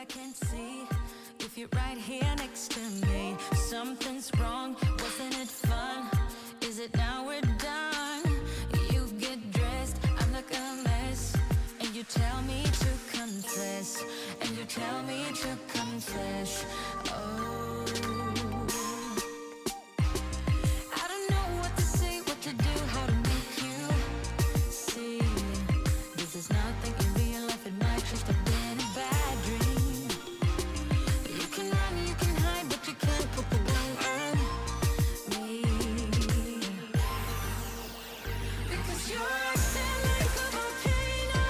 I can see if you're right here next to me. Something's wrong, wasn't it fun? Is it now we're done? You get dressed, I look a mess, and you tell me to confess, and you tell me to confess. Oh, I don't know what to say, what to do, how to make you see. This is nothing in real life, it might just have been a bad dream. You can run, you can hide, but you can't put the blame on me. Because you're acting like a volcano,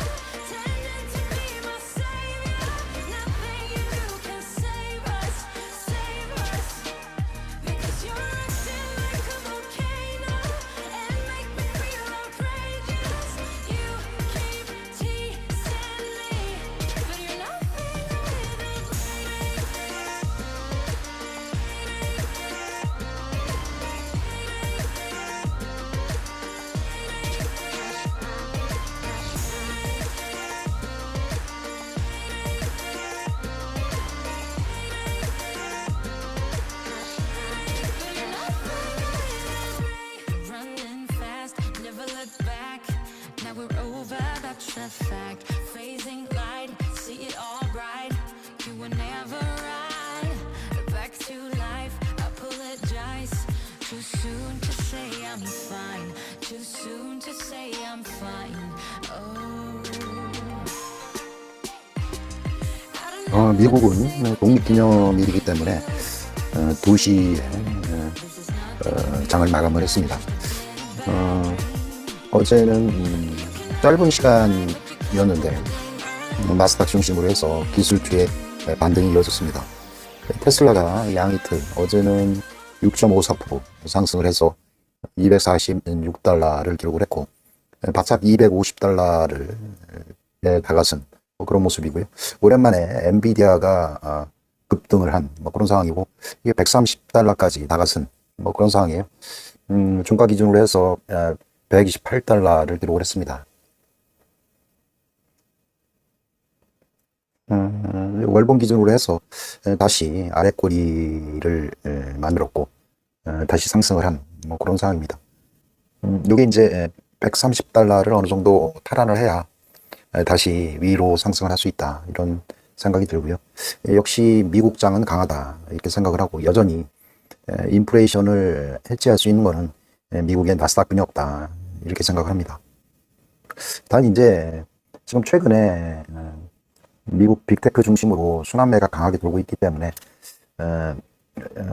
tending to be my savior. Nothing you do can save us, save us. Because you're acting like a volcano and make me feel outrageous. You keep teasing me, but you're nothing without running fast, never look back. Now we're over, that's a fact. Phasing light, see it all bright. You were never right. Back to life, apologize. Too soon to say I'm fine. Too soon to say I'm fine. Oh, 미국은 독립기념일이기 때문에 2시에 장을 마감을 했습니다. 어제는 짧은 시간이었는데 나스닥 중심으로 해서 기술주의 반등이 이어졌습니다. 테슬라가 양이틀 어제는 6.54% 상승을 해서 246달러를 기록을 했고 바짝 250달러를 다가선 그런 모습이고요. 오랜만에 엔비디아가 급등을 한 그런 상황이고 이게 130달러까지 나가선 그런 상황이에요. 종가 기준으로 해서 128달러를 기록을 했습니다. 월봉 기준으로 해서 다시 아랫꼬리를 만들었고 다시 상승을 한 그런 상황입니다. 이게 이제 130달러를 어느 정도 탈환을 해야 다시 위로 상승을 할 수 있다 이런 생각이 들고요. 역시 미국장은 강하다 이렇게 생각을 하고 여전히 인플레이션을 해치할 수 있는 것은 미국의 나스닥뿐이 없다 이렇게 생각을 합니다. 단 이제 지금 최근에 미국 빅테크 중심으로 순환매가 강하게 돌고 있기 때문에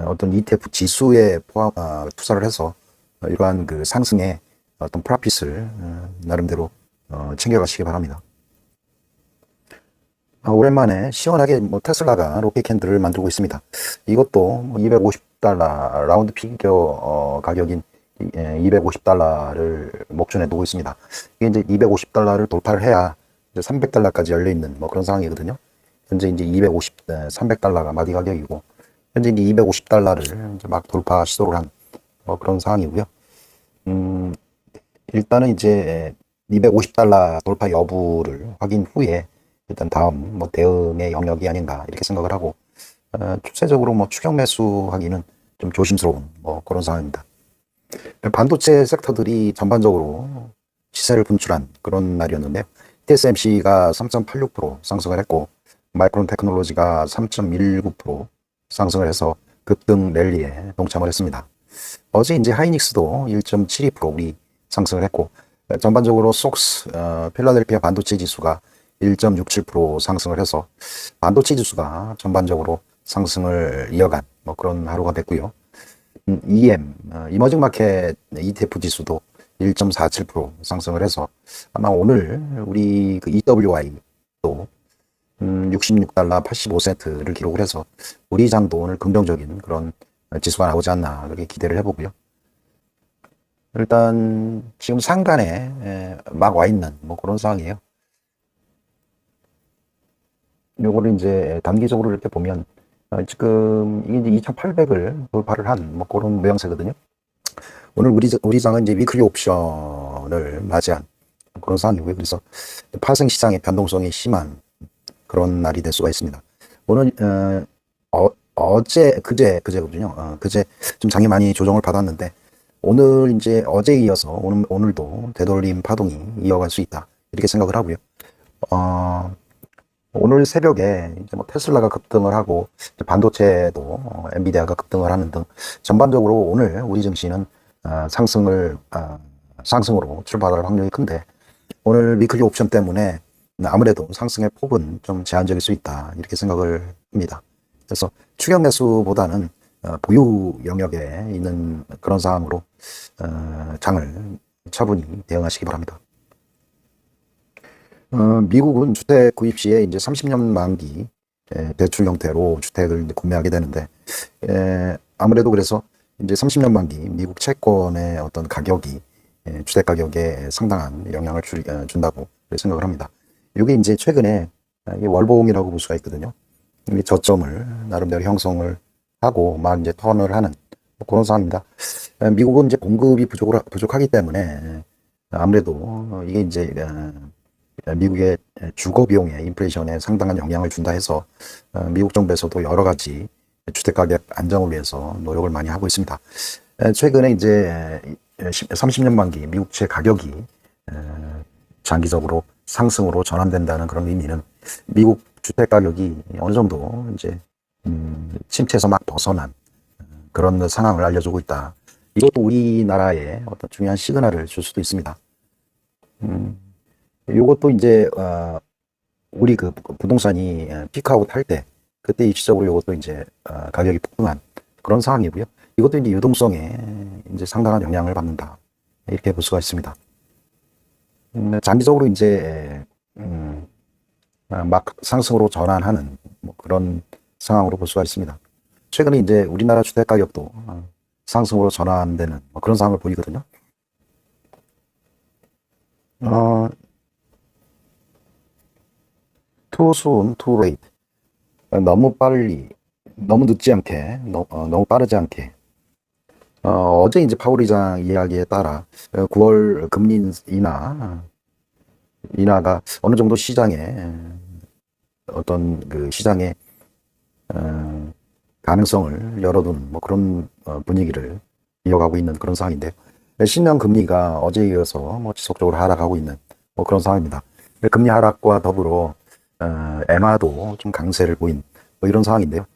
어떤 ETF 지수에 투자를 해서 이러한 그 상승의 어떤 프라핏을 나름대로 챙겨가시기 바랍니다. 오랜만에 시원하게 테슬라가 로켓 캔들을 만들고 있습니다. 이것도 250달러 라운드 피겨 가격인 250달러를 목전에 두고 있습니다. 이게 이제 250달러를 돌파를 해야 이제 300달러까지 열려 있는 그런 상황이거든요. 현재 이제 300달러가 마디 가격이고 현재 이제 250달러를 이제 막 돌파 시도를 한 그런 상황이고요. 일단은 이제 250달러 돌파 여부를 확인 후에 일단 다음 대응의 영역이 아닌가 이렇게 생각을 하고 추세적으로 추격 매수하기는 좀 조심스러운 그런 상황입니다. 반도체 섹터들이 전반적으로 시세를 분출한 그런 날이었는데 TSMC가 3.86% 상승을 했고 마이크론 테크놀로지가 3.19% 상승을 해서 급등 랠리에 동참을 했습니다. 어제 이제 하이닉스도 1.72% 우리 상승을 했고 전반적으로 속스 필라델피아 반도체 지수가 1.67% 상승을 해서 반도체 지수가 전반적으로 상승을 이어간 그런 하루가 됐고요. 이머징 마켓 ETF 지수도 1.47% 상승을 해서 아마 오늘 우리 그 EWI도 66달러 85센트를 기록을 해서 우리 장도 오늘 긍정적인 그런 지수가 나오지 않나 그렇게 기대를 해보고요. 일단 지금 상단에 막 와 있는 그런 상황이에요. 요거를 이제 단기적으로 이렇게 보면 지금 이게 이제 2800을 돌파를 한 그런 모양새거든요. 오늘 우리 장은 이제 위클리 옵션을 맞이한 그런 상황이고요. 그래서 파생 시장의 변동성이 심한 그런 날이 될 수가 있습니다. 오늘 그제거든요. 그제 좀 장이 많이 조정을 받았는데 오늘 이제 어제에 이어서 오늘도 되돌림 파동이 이어갈 수 있다 이렇게 생각을 하고요. 어, 오늘 새벽에 이제 뭐 테슬라가 급등을 하고 반도체도 엔비디아가 급등을 하는 등 전반적으로 오늘 우리 증시는 상승으로 출발할 확률이 큰데 오늘 위클리 옵션 때문에 아무래도 상승의 폭은 좀 제한적일 수 있다 이렇게 생각을 합니다. 그래서 추격 매수보다는 보유 영역에 있는 그런 상황으로 장을 차분히 대응하시기 바랍니다. 미국은 주택 구입 시에 이제 30년 만기 대출 형태로 주택을 이제 구매하게 되는데 아무래도 그래서 이제 30년 만기 미국 채권의 어떤 가격이 주택 가격에 상당한 영향을 준다고 생각을 합니다. 이게 이제 최근에 월봉이라고 볼 수가 있거든요. 이 저점을 나름대로 형성을 하고 막 이제 턴을 하는 그런 상황입니다. 미국은 이제 공급이 부족하기 때문에 아무래도 이게 이제 미국의 주거 비용에 인플레이션에 상당한 영향을 준다 해서 미국 정부에서도 여러 가지 주택 가격 안정을 위해서 노력을 많이 하고 있습니다. 최근에 이제 30년 만기 미국채 가격이 장기적으로 상승으로 전환된다는 그런 의미는 미국 주택 가격이 어느 정도 이제 침체에서 막 벗어난 그런 상황을 알려주고 있다. 이것도 우리나라에 어떤 중요한 시그널을 줄 수도 있습니다. 이것도 이제 우리 그 부동산이 피크아웃 할 때 그때 일시적으로 이것도 이제 가격이 폭등한 그런 상황이고요. 이것도 이제 유동성에 이제 상당한 영향을 받는다 이렇게 볼 수가 있습니다. 장기적으로 이제 막 상승으로 전환하는 뭐 그런 상황으로 볼 수가 있습니다. 최근에 이제 우리나라 주택 가격도 상승으로 전환되는 뭐 그런 상황을 보이거든요. Too soon, too late. 너무 빨리, 너무 늦지 않게, 너무 빠르지 않게. 어제 이제 파월 의장 이야기에 따라 9월 금리 인하가 어느 정도 시장에 어떤 그 시장의 가능성을 열어둔 뭐 그런 분위기를 이어가고 있는 그런 상황인데요. 신용 금리가 어제에 이어서 뭐 지속적으로 하락하고 있는 뭐 그런 상황입니다. 금리 하락과 더불어 엔화도 좀 강세를 보인 뭐 이런 상황인데요.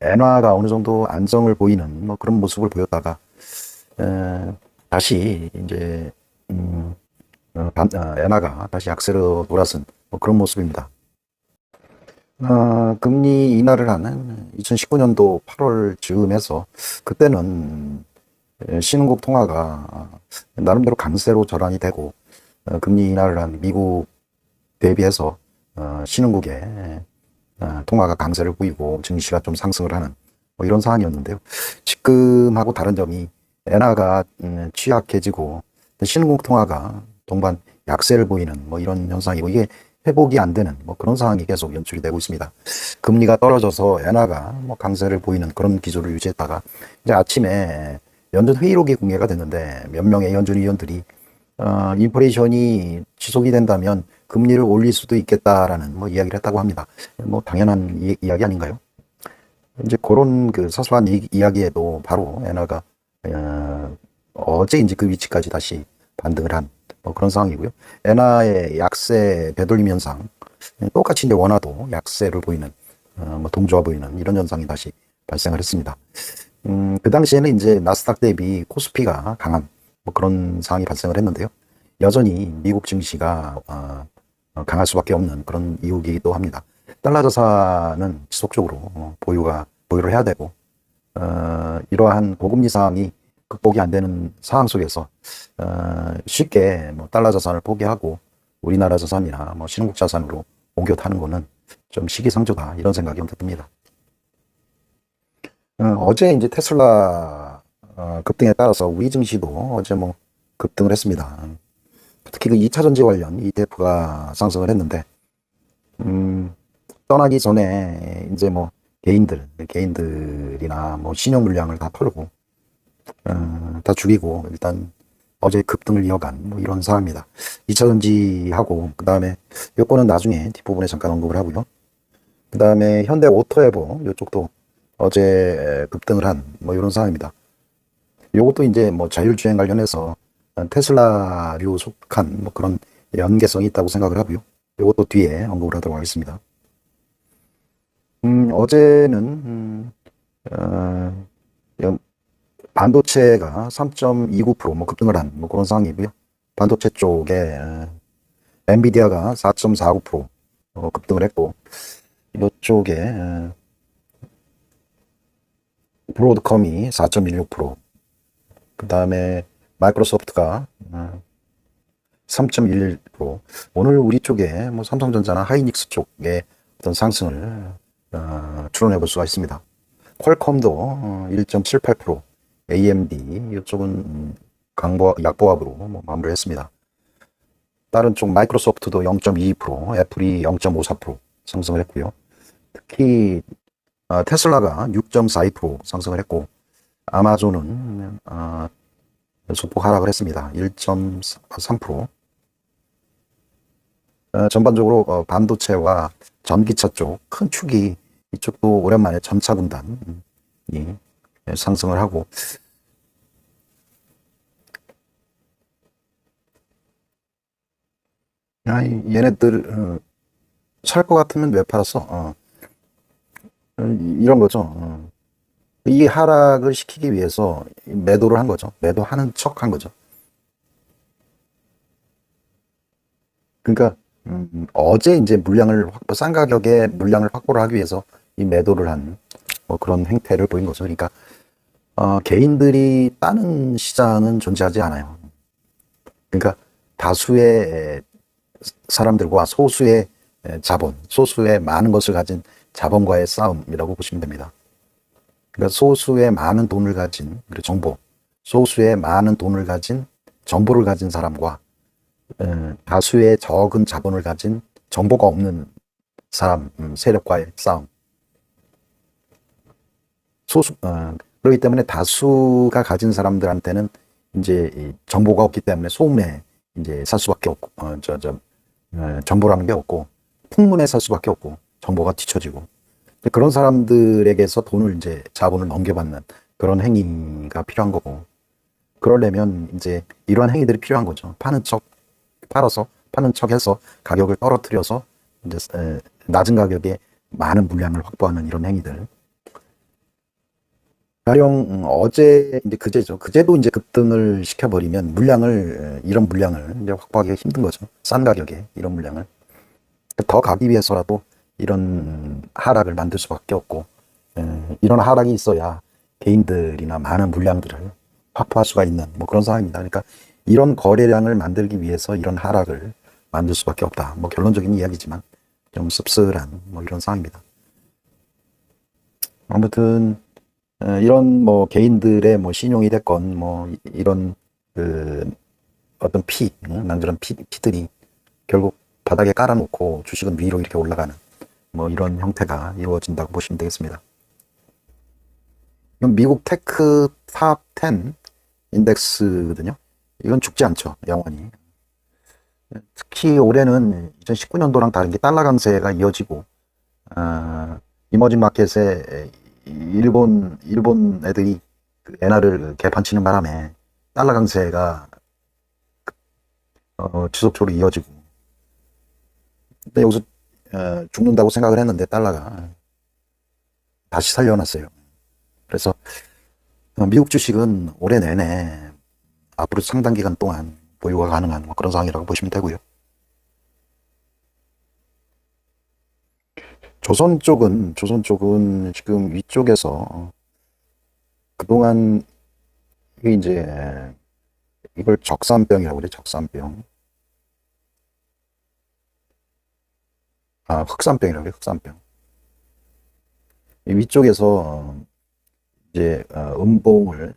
엔화가 어느 정도 안정을 보이는 뭐 그런 모습을 보였다가 다시 이제 엔화가 다시 약세로 돌아선 뭐 그런 모습입니다. 금리 인하를 하는 2019년도 8월 즈음에서 그때는 신흥국 통화가 나름대로 강세로 전환이 되고 금리 인하를 한 미국 대비해서 신흥국의 통화가 강세를 보이고 증시가 좀 상승을 하는 뭐 이런 상황이었는데요. 지금하고 다른 점이 엔화가 취약해지고 신흥국 통화가 동반 약세를 보이는 뭐 이런 현상이고 이게 회복이 안 되는 뭐 그런 상황이 계속 연출이 되고 있습니다. 금리가 떨어져서 엔화가 뭐 강세를 보이는 그런 기조를 유지했다가 이제 아침에 연준 회의록이 공개가 됐는데 몇 명의 연준 위원들이 인플레이션이 지속이 된다면 금리를 올릴 수도 있겠다라는 뭐 이야기를 했다고 합니다. 뭐 당연한 이야기 아닌가요? 이제 그런 그 사소한 이야기에도 바로 엔화가 어제 이제 그 위치까지 다시 반등을 한 뭐 그런 상황이고요. 엔화의 약세 되돌림 현상, 똑같이 이제 원화도 약세를 보이는 뭐 동조화 보이는 이런 현상이 다시 발생을 했습니다. 그 당시에는 이제 나스닥 대비 코스피가 강한 뭐 그런 상황이 발생을 했는데요. 여전히 미국 증시가 강할 수밖에 없는 그런 이유이기도 합니다. 달러 자산은 지속적으로 보유를 해야 되고 이러한 고금리 상황이 극복이 안 되는 상황 속에서 쉽게 뭐 달러 자산을 포기하고 우리나라 자산이나 뭐 신흥국 자산으로 옮겨 타는 거는 좀 시기상조다 이런 생각이 언뜻 듭니다. 어제 이제 테슬라 급등에 따라서 우리 증시도 어제 뭐 급등을 했습니다. 특히 그 2차 전지 관련 ETF가 상승을 했는데 떠나기 전에 이제 뭐 개인들이나 뭐 신용 물량을 다 털고 다 죽이고 일단 어제 급등을 이어간 뭐 이런 상황입니다. 2차 전지하고 그 다음에 요거는 나중에 뒷부분에 잠깐 언급을 하고요. 그 다음에 현대 오토에버 이쪽도 어제 급등을 한 뭐 이런 상황입니다. 이것도 이제 뭐 자율주행 관련해서 테슬라류 속한 뭐 그런 연계성이 있다고 생각을 하고요. 이것도 뒤에 언급을 하도록 하겠습니다. 어제는 어, 반도체가 3.29%뭐 급등을 한 뭐 그런 상황이고요. 반도체 쪽에 엔비디아가 4.49% 급등을 했고, 이쪽에 브로드컴이 4.16%, 그 다음에 마이크로소프트가 3.11%. 오늘 우리 쪽에 뭐 삼성전자나 하이닉스 쪽에 어떤 상승을 추론해 볼 수가 있습니다. 퀄컴도 1.78%, AMD 이쪽은 약보합으로 뭐 마무리했습니다. 다른 쪽 마이크로소프트도 0.22%, 애플이 0.54% 상승을 했고요. 특히 테슬라가 6.42% 상승을 했고, 아마존은 소폭 하락을 했습니다. 1.3%. 전반적으로 반도체와 전기차 쪽 큰 축이 이쪽도 오랜만에 전차 군단이 상승을 하고, 얘네들 살 것 같으면 왜 팔았어? 이런 거죠. 이 하락을 시키기 위해서 매도를 한 거죠. 매도하는 척 한 거죠. 그러니까 어제 이제 싼 가격에 물량을 확보를 하기 위해서 이 매도를 한 뭐 그런 행태를 보인 거죠. 그러니까 개인들이 따는 시장은 존재하지 않아요. 그러니까 다수의 사람들과 소수의 자본, 소수의 많은 것을 가진 자본과의 싸움이라고 보시면 됩니다. 그러니까 소수의 많은 돈을 가진 정보, 소수의 많은 돈을 가진 정보를 가진 사람과 다수의 적은 자본을 가진 정보가 없는 사람, 세력과의 싸움. 그렇기 때문에 다수가 가진 사람들한테는 이제 정보가 없기 때문에 소음에 이제 살 수밖에 없고, 정보라는 게 없고, 풍문에 살 수밖에 없고, 정보가 뒤처지고. 그런 사람들에게서 돈을 이제 자본을 넘겨받는 그런 행위가 필요한 거고, 그러려면 이제 이러한 행위들이 필요한 거죠. 팔아서 파는 척 해서 가격을 떨어뜨려서 이제 낮은 가격에 많은 물량을 확보하는 이런 행위들. 가령 어제 이제 그제죠. 그제도 이제 급등을 시켜버리면 이런 물량을 이제 확보하기가 힘든 거죠. 싼 가격에 이런 물량을 더 가기 위해서라도 이런 하락을 만들 수밖에 없고, 이런 하락이 있어야 개인들이나 많은 물량들을 확보할 수가 있는 뭐 그런 상황입니다. 그러니까 이런 거래량을 만들기 위해서 이런 하락을 만들 수밖에 없다. 뭐 결론적인 이야기지만 좀 씁쓸한 뭐 이런 상황입니다. 아무튼 이런 뭐 개인들의 뭐 신용이 됐건 뭐 이런 어떤 낭저런 피들이 결국 바닥에 깔아놓고 주식은 위로 이렇게 올라가는 뭐 이런 형태가 이루어진다고 보시면 되겠습니다. 이건 미국 테크 탑 10 인덱스거든요. 이건 죽지 않죠, 영원히. 특히 올해는 2019년도랑 다른 게 달러 강세가 이어지고, 이머징 마켓에 일본 애들이 그 엔화를 개판치는 바람에 달러 강세가 지속적으로 이어지고, 근데 여기서 죽는다고 생각을 했는데 달러가 다시 살려놨어요. 그래서 미국 주식은 올해 내내 앞으로 상당 기간 동안 보유가 가능한 뭐 그런 상황이라고 보시면 되고요. 조선 쪽은 지금 위쪽에서 그동안 이게 이제 이걸 적산병이라고 그래. 적산병. 흑산병이라고 그래. 흑산병. 이 위쪽에서 이제 음봉을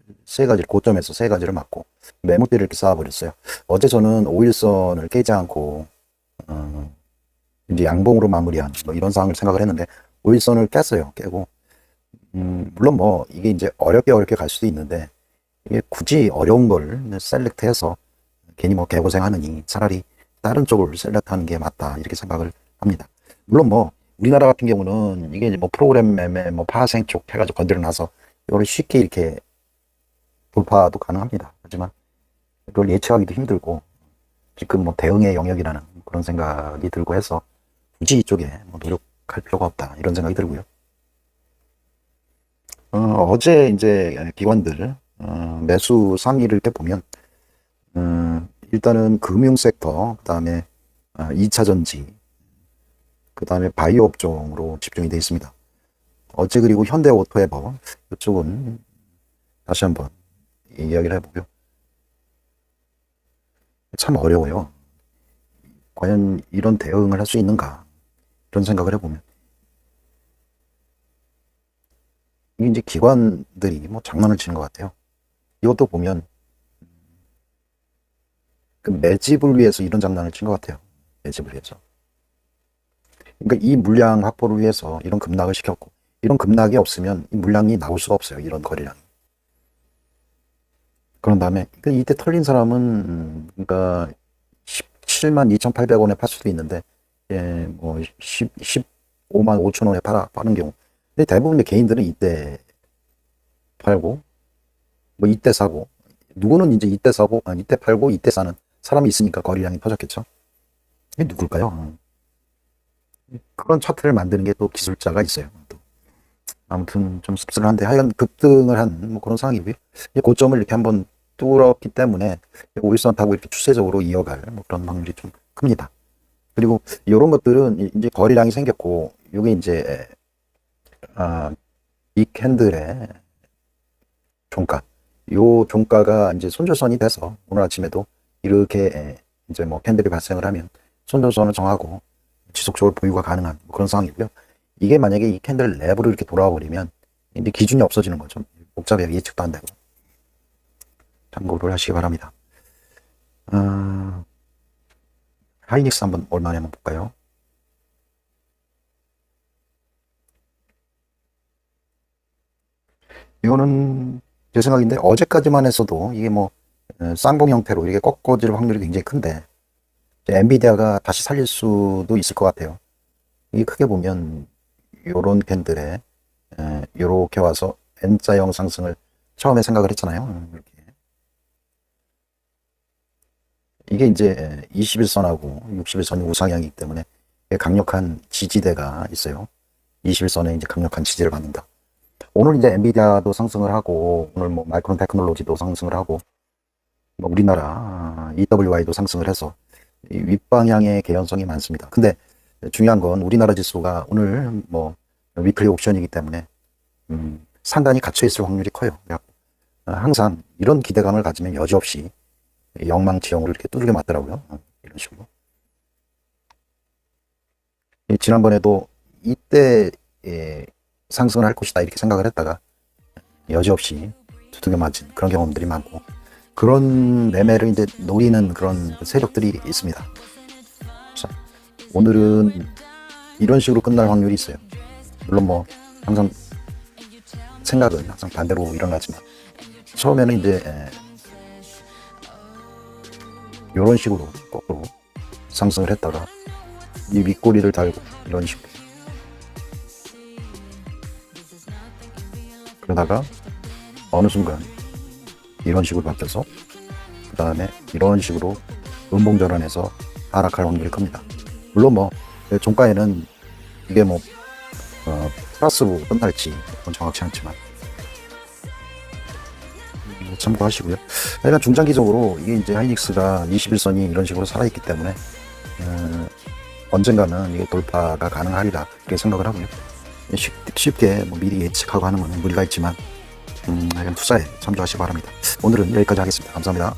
고점에서 세 가지를 맞고 매물대를 이렇게 쌓아버렸어요. 어제 저는 5일선을 깨지 않고 이제 양봉으로 마무리한 뭐 이런 상황을 생각을 했는데 5일선을 깼어요. 깨고 물론 뭐 이게 이제 어렵게 갈 수도 있는데, 이게 굳이 어려운 걸 셀렉트해서 괜히 뭐 개고생하느니 차라리 다른 쪽을 셀렉트하는 게 맞다 이렇게 생각을 합니다. 물론 뭐 우리나라 같은 경우는 이게 이제 뭐 프로그램 매매, 뭐 파생 쪽 해가지고 건드려 놔서 이거를 쉽게 이렇게 돌파도 가능합니다. 하지만 이걸 예측하기도 힘들고 지금 뭐 대응의 영역이라는 그런 생각이 들고 해서 굳이 이쪽에 뭐 노력할 필요가 없다 이런 생각이 들고요. 어제 이제 기관들 매수 상위를 이렇게 보면 일단은 금융 섹터, 그다음에 2차 전지, 그다음에 바이오 업종으로 집중이 되어 있습니다. 어제 그리고 현대오토에버 이쪽은 다시 한번 이야기를 해보고요. 참 어려워요. 과연 이런 대응을 할 수 있는가 이런 생각을 해보면 이게 이제 기관들이 뭐 장난을 치는 것 같아요. 이것도 보면 그 매집을 위해서 이런 장난을 친 것 같아요. 매집을 위해서. 그러니까 이 물량 확보를 위해서 이런 급락을 시켰고, 이런 급락이 없으면 이 물량이 나올 수가 없어요. 이런 거래량이. 그런 다음에 이때 털린 사람은 그러니까 17만 2,800원에 팔 수도 있는데 뭐 15만 5천 원에 파는 경우. 근데 대부분의 개인들은 이때 팔고 뭐 이때 사고, 누구는 이제 이때 사고 이때 팔고 이때 사는 사람이 있으니까 거래량이 터졌겠죠. 이게 누굴까요? 그런 차트를 만드는 게 또 기술자가 있어요. 또. 아무튼 좀 씁쓸한데 하여간 급등을 한 뭐 그런 상황이고요. 고점을 이렇게 한번 뚫었기 때문에 오일선 타고 이렇게 추세적으로 이어갈 뭐 그런 확률이 좀 큽니다. 그리고 이런 것들은 이제 거래량이 생겼고, 이게 이제 이 캔들의 종가, 요 종가가 이제 손절선이 돼서 오늘 아침에도 이렇게 이제 뭐 캔들이 발생을 하면 손절선을 정하고 지속적으로 보유가 가능한 그런 상황이고요. 이게 만약에 이 캔들 랩으로 이렇게 돌아와 버리면 이제 기준이 없어지는 거죠. 복잡하게 예측도 안 되고. 참고를 하시기 바랍니다. 하이닉스 한번 얼마나 한번 볼까요? 이거는 제 생각인데 어제까지만 했어도 이게 뭐 쌍봉 형태로 이렇게 꺾어질 확률이 굉장히 큰데 엔비디아가 다시 살릴 수도 있을 것 같아요. 이게 크게 보면 요런 캔들에 요렇게 와서 N자형 상승을 처음에 생각을 했잖아요. 이렇게. 이게 이제 21선하고 61선이 우상향이기 때문에 강력한 지지대가 있어요. 21선에 이제 강력한 지지를 받는다. 오늘 이제 엔비디아도 상승을 하고, 오늘 뭐 마이크론 테크놀로지도 상승을 하고, 뭐 우리나라 EWI도 상승을 해서 윗방향의 개연성이 많습니다. 근데 중요한 건 우리나라 지수가 오늘 뭐 위클리 옵션이기 때문에 상단이 갇혀 있을 확률이 커요. 항상 이런 기대감을 가지면 여지없이 영망지형으로 이렇게 두들겨 맞더라고요. 이런 식으로. 지난번에도 이때 상승을 할 것이다 이렇게 생각을 했다가 여지없이 두들겨 맞은 그런 경험들이 많고, 그런 매매를 이제 노리는 그런 세력들이 있습니다. 자, 오늘은 이런 식으로 끝날 확률이 있어요. 물론 뭐 항상 생각은 항상 반대로 일어나지만, 처음에는 이제 이런 식으로 거꾸로 상승을 했다가 이 윗꼬리를 달고 이런 식으로, 그러다가 어느 순간 이런 식으로 바뀌어서 그 다음에 이런 식으로 음봉전환해서 하락할 확률이 큽니다. 물론 뭐 종가에는 이게 뭐 플러스로 끝날지 그건 정확치 않지만 참고하시고요. 하여간 중장기적으로 이게 이제 하이닉스가 21선이 이런 식으로 살아있기 때문에 언젠가는 이게 돌파가 가능하리라 이렇게 생각을 하고요. 쉽게 뭐 미리 예측하고 하는 건 무리가 있지만 하여간 투자에 참조하시기 바랍니다. 오늘은 여기까지 하겠습니다. 감사합니다.